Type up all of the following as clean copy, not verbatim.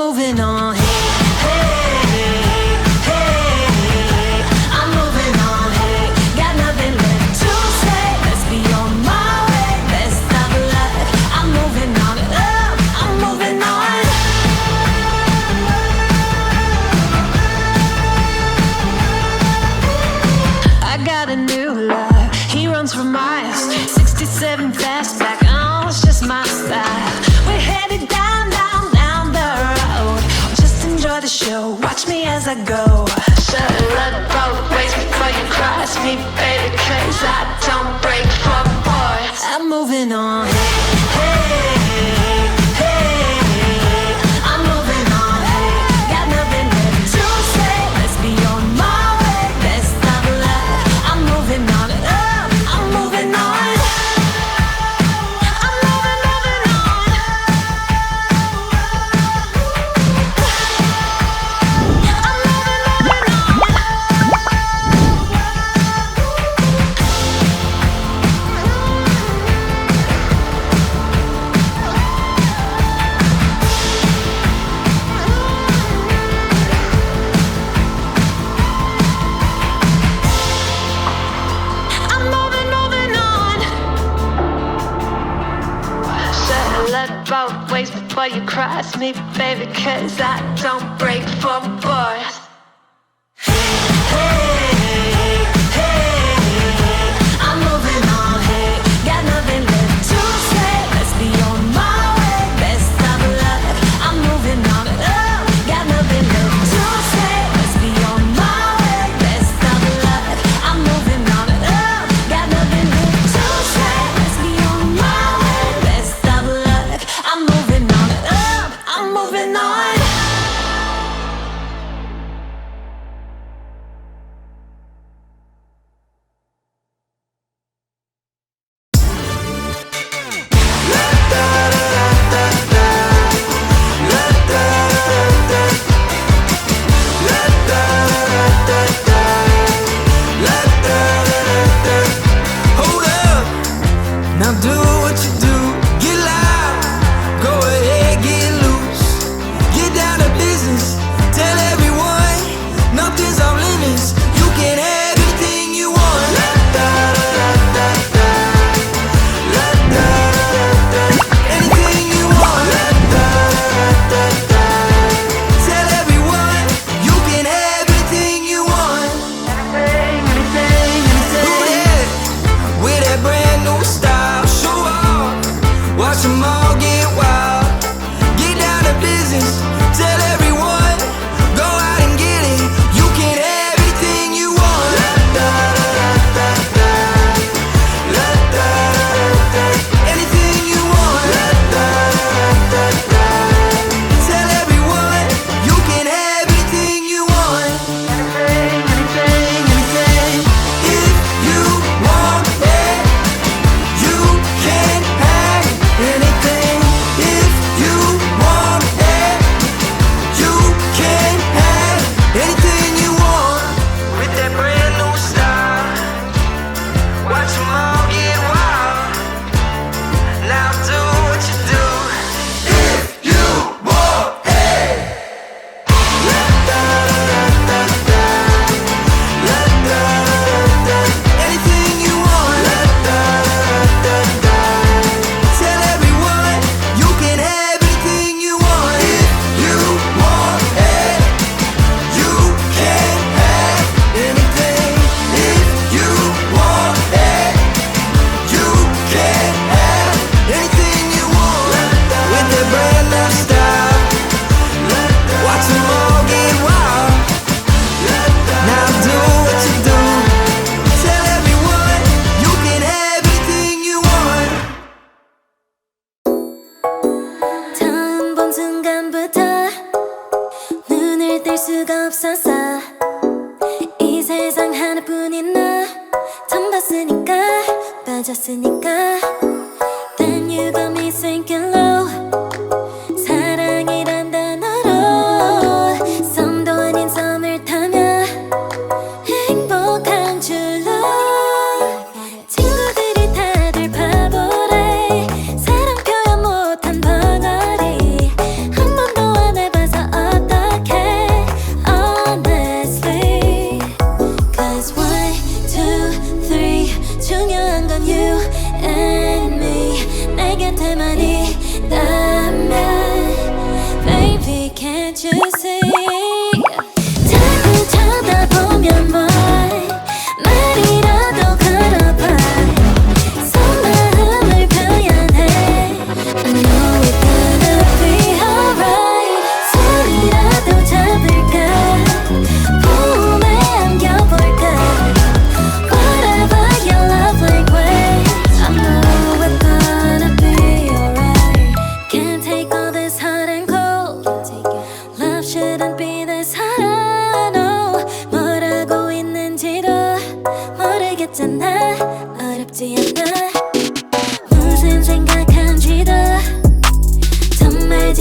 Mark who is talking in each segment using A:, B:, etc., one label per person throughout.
A: moving on. Hey, hey, I'm moving on. Hey, got nothing left to say. Let's be on my way. Best of luck. I'm moving on. I'm moving on. I got a new love. He runs for miles. 67 fastback. Oh, it's just my style. We're headed down the road. Just enjoy the show. Watch me as I go. Should've let both ways before you cross me, baby, 'cause I don't break for boys. I'm moving on. Hey, hey, I'm moving on. Hey, got nothing left to say. Let's be on my way. Best of luck. I'm moving on. I'm moving on. I'm moving on. Both ways before you cross me, baby, 'cause I don't break for boys. Hey, hey, I'm moving on. Hey, got nothing left to say. Let's be on my way. Best of luck. I'm moving on. Got nothing left to say. Let's be on my way. Best of luck. I'm moving on. Got nothing left to say. Let's be on my way. Best of luck. I'm moving on. I'm moving on.
B: Hold up, now do what you do. Get loud, go ahead, get loose. Get down to business, tell everyone nothing's off limits. You can have anything you want. Anything you want. Tell everyone you can have anything you want. Anything. Who that? With that brand new style, show off. Watch them all get wild. Get down to business, tell everyone, go out and get it. You can have anything you want. Anything you want. Tell everyone you can have anything you want. Anything. If you want it, you can have anything. If you want it, you can have anything you want. With that brand new style, watch them all get wild. Now do what you do. If you want it. Anything you want. Tell everyone you can have anything you want. If you want it, you can have anything. If you want it, you can have anything you want. With the brand new style, watch them all get wild. Now do what you do. Tell everyone you can have anything you want.
C: 처음 본 순간부터 눈을 뗄 수가 없었어. 이 세상 하나뿐인 너 처음 봤으니까 빠졌으니까 Then you got me sinking low. 사랑이란 단어로 섬도 아닌 섬을 타며 행복한 줄로 친구들이 다들 바보래. 사랑 표현 못한 벙어리 한 번도 안 해봐서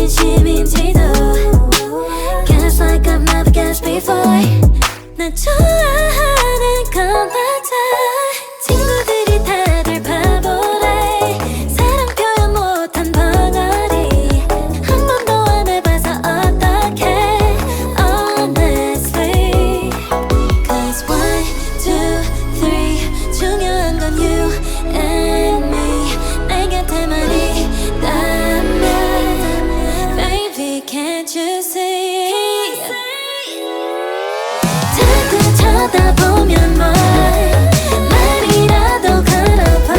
C: 진심인지도 Guess like I've never guessed before 날 좋아하는 건 맞아 친구들이 다들 바보래 사랑 표현 못한 벙어리 한 번도 안 해봐서 어떡해 Honestly Cause 1, 2, 3 중요한 건 you and me 내 곁에만 있다면 Baby can't you see 자꾸 쳐다보면 뭘 말이라도 걸어봐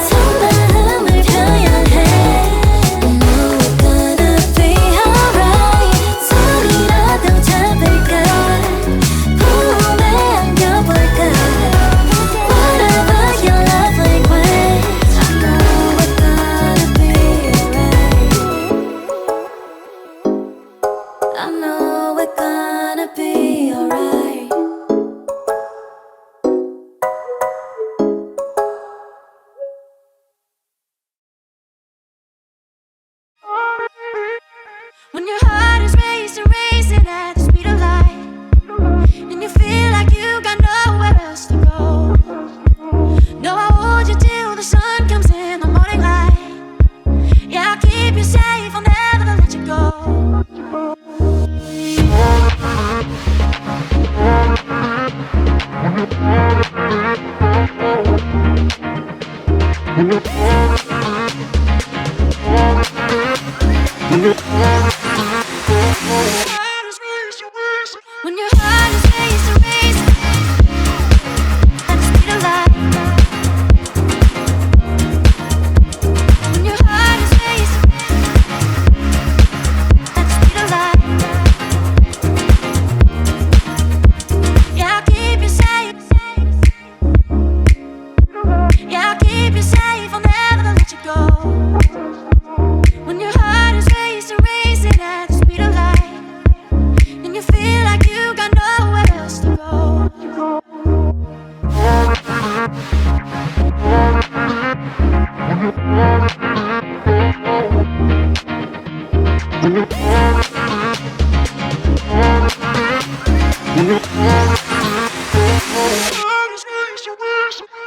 C: 속마음을 표현해 No gonna be alright 소리라도 잡을까 품에 안겨볼까 Whatever your love language I know we're gonna be alright I know we're gonna be alright
A: When your heart is racing, racing at the speed of light, and you feel like you got nowhere else to go. No, I hold you till the sun comes in the morning light. Yeah, I'll keep you safe, I'll never let you go. When your heart is racing, racing at the speed of light. When your heart is racing at the speed of light. Yeah, I'll keep you safe. Yeah, I'll keep you safe, I'll never let you go. When your heart is racing, racing at the speed of light, and you feel like you got nowhere else to go.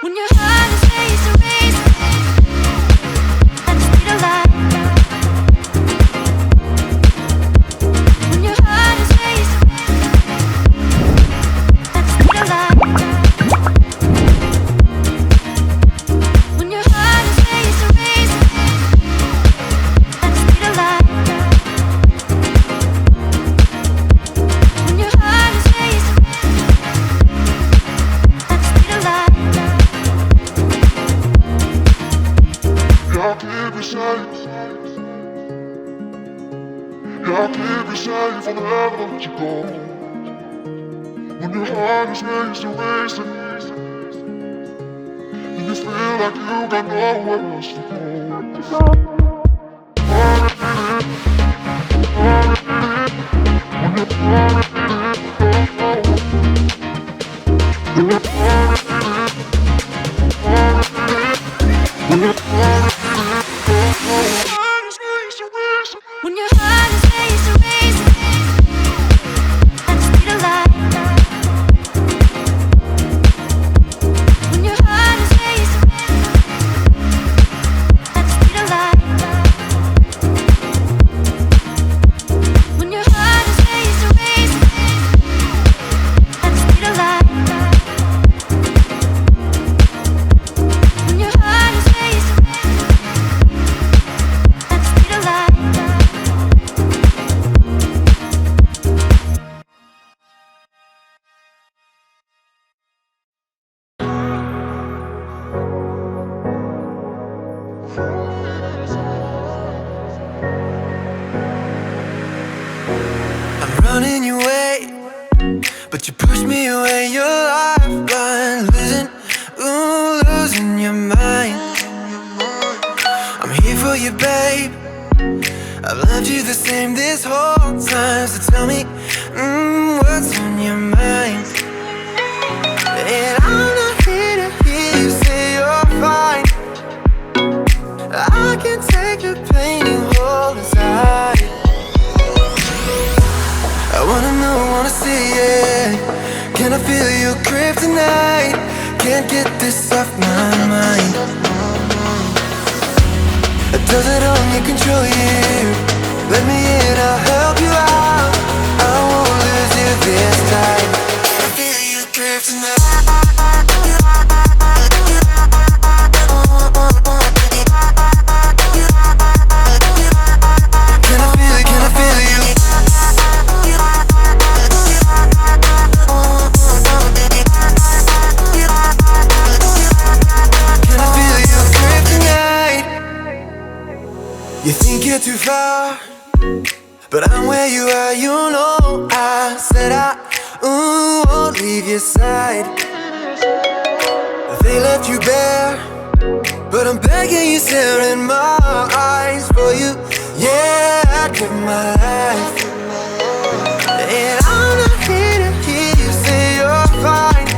A: When your heart is racing, racing at the speed of light. When your heart is racing at the speed of light. When your heart is racing, racing at the speed of light. When your heart is racing at the speed of light.
D: I'll keep you safe. I'll keep you safe, I'll never let you go. When your heart is racing, racing, and you feel like you got nowhere else to go.
A: When your heart is racing, racing at the speed of light. When your heart is racing at the speed of light. When your heart is racing, racing at the speed of light. When your heart is racing at the speed of light.
B: I'm running your way, but you push me away. Your lifeline, losing your mind. I'm here for you, babe. I've loved you the same this whole time. So tell me, what's on your mind? And I'm not here to hear you say you're fine. I can take the pain and hold inside. control you. Let me in, I'll help you out. I won't lose you this time. I feel you drift tonight. You think you're too far, but I'm where you are, you know. I said I won't leave your side. They left you bare, but I'm begging you, staring my eyes for you. Yeah, I'd give my life. And I'm not here to hear you say you're fine.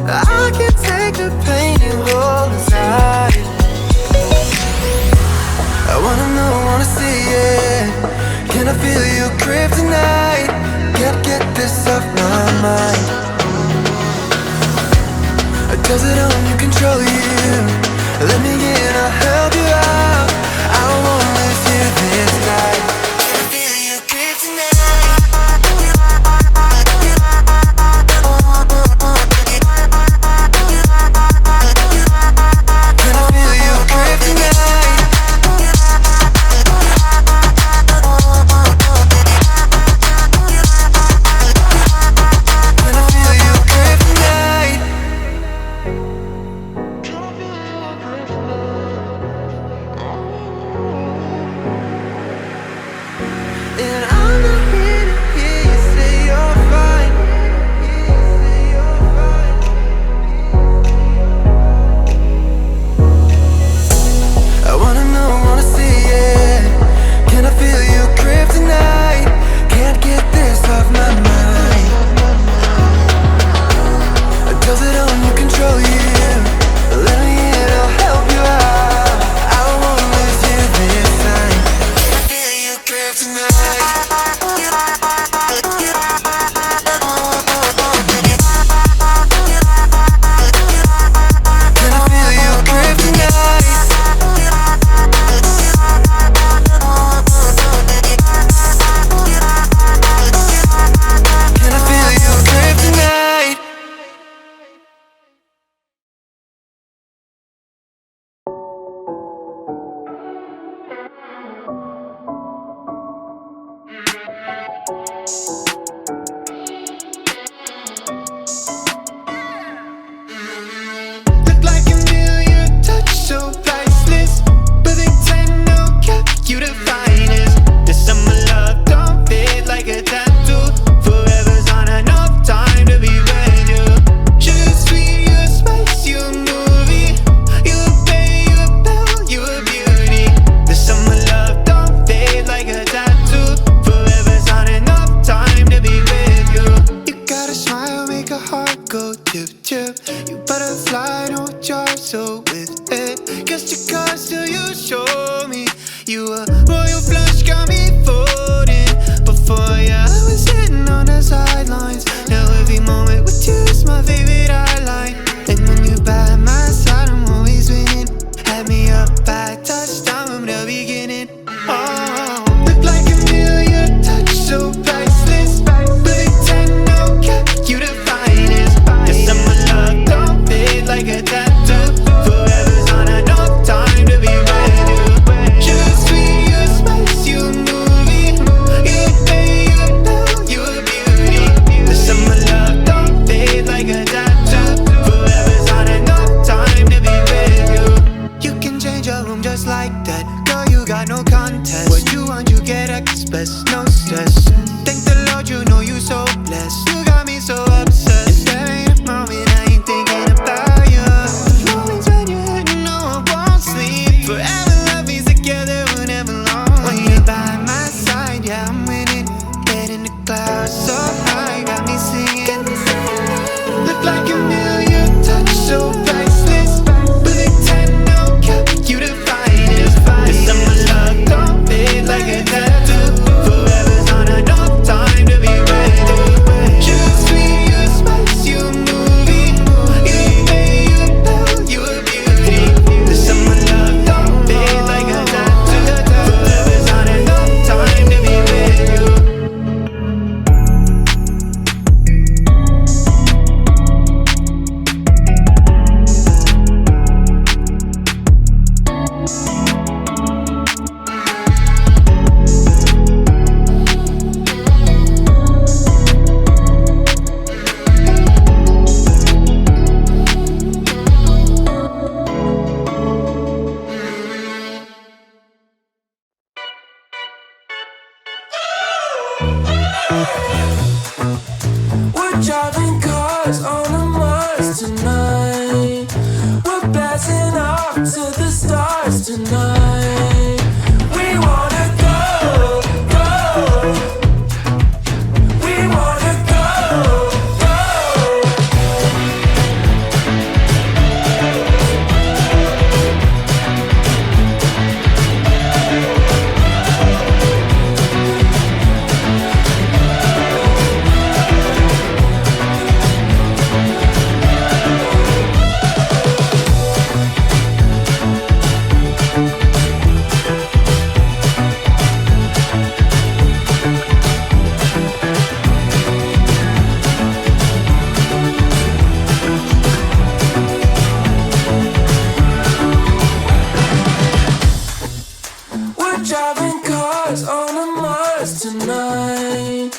B: I can take the pain you hold inside. I wanna know, wanna see it. Can I feel you grip tonight? Can't get this off my mind. Does it only control you? Let me in, I'll help you out. I won't lose you this time. Can I feel you grip tonight? Can I feel you grip tonight? Forever's on a We're driving cars on a Mars tonight. We're blasting off to the stars tonight. We wanna go, go. We wanna go, go. We're driving cars on a Mars tonight.